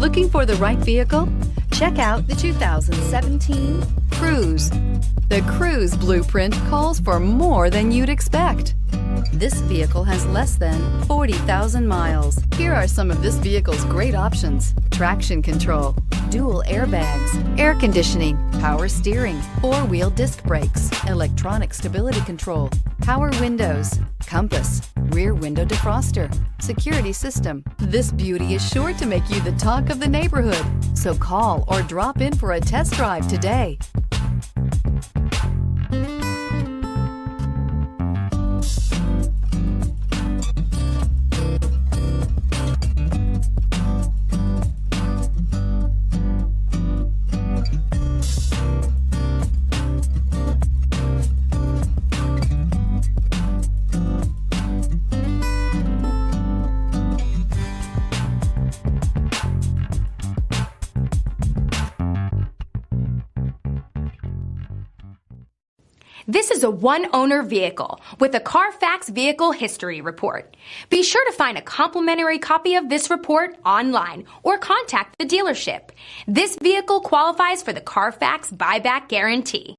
Looking for the right vehicle? Check out the 2017 Cruze. The Cruze blueprint calls for more than you'd expect. This vehicle has less than 40,000 miles. Here are some of this vehicle's great options: traction control, dual airbags, air conditioning, power steering, four-wheel disc brakes, electronic stability control, power windows, compass, rear window defroster, security system. This beauty is sure to make you the talk of the neighborhood. So call or drop in for a test drive today. This is a one-owner vehicle with a CARFAX Vehicle History Report. Be sure to find a complimentary copy of this report online or contact the dealership. This vehicle qualifies for the CARFAX Buyback Guarantee.